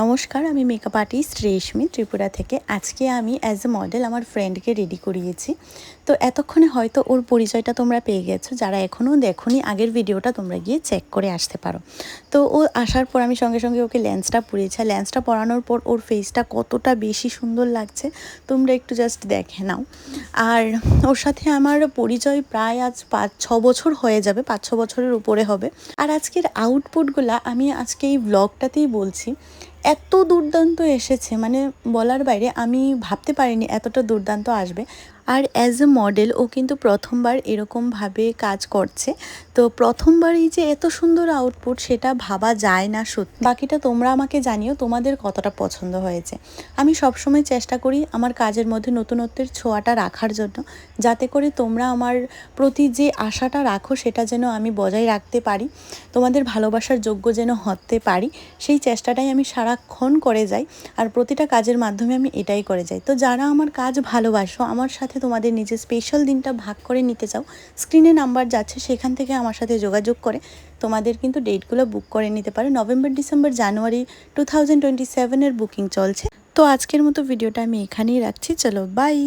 নমস্কার, আমি makeup artist রেশমি ত্রিপুরা থেকে। আজকে আমি অ্যাজ এ মডেল আমার ফ্রেন্ডকে রেডি করিয়েছি। তো এতক্ষণে হয়তো ওর পরিচয়টা তোমরা পেয়ে গেছো। যারা এখনও দেখোনি, আগের ভিডিওটা তোমরা গিয়ে চেক করে আসতে পারো। তো ও আসার পর আমি সঙ্গে সঙ্গে ওকে লেন্সটা পরিয়েছি। লেন্সটা পরানোর পর ওর ফেসটা কতটা বেশি সুন্দর লাগছে তোমরা একটু জাস্ট দেখে নাও। আর ওর সাথে আমার পরিচয় প্রায় আজ 5-6 বছর হয়ে যাবে, 5-6 বছরের উপরে হবে। আর আজকের আউটপুটগুলা আমি আজকে এই ব্লগটাতেই বলছি। এত দুর্দান্ত এসেছে, মানে বলার বাইরে। আমি ভাবতে পারিনি এতটা দুর্দান্ত আসবে। আর অ্যাজ এ মডেল ও কিন্তু প্রথমবার এরকমভাবে কাজ করছে। তো প্রথমবারই যে এত সুন্দর আউটপুট সেটা ভাবা যায় না সত্যি। বাকিটা তোমরা আমাকে জানিও তোমাদের কতটা পছন্দ হয়েছে। আমি সবসময় চেষ্টা করি আমার কাজের মধ্যে নতুনত্বের ছোঁয়াটা রাখার জন্য, যাতে করে তোমরা আমার প্রতি যে আশাটা রাখো সেটা যেন আমি বজায় রাখতে পারি, তোমাদের ভালোবাসার যোগ্য যেন হতে পারি। সেই চেষ্টাটাই আমি সারাক্ষণ করে যাই, আর প্রতিটা কাজের মাধ্যমে আমি এটাই করে যাই। তো যারা আমার কাজ ভালোবাসো, আমার সাথে তোমাদের নিজের স্পেশাল দিনটা ভাগ করে নিতে চাও, স্ক্রিনে নাম্বার যাচ্ছে, সেখান থেকে আমার সাথে যোগাযোগ করে তোমাদের কিন্তু ডেটগুলো বুক করে নিতে পারো। নভেম্বর, ডিসেম্বর, জানুয়ারি 2027 বুকিং চলছে। তো আজকের মতো ভিডিওটা আমি এখানেই রাখছি। চলো, বাই।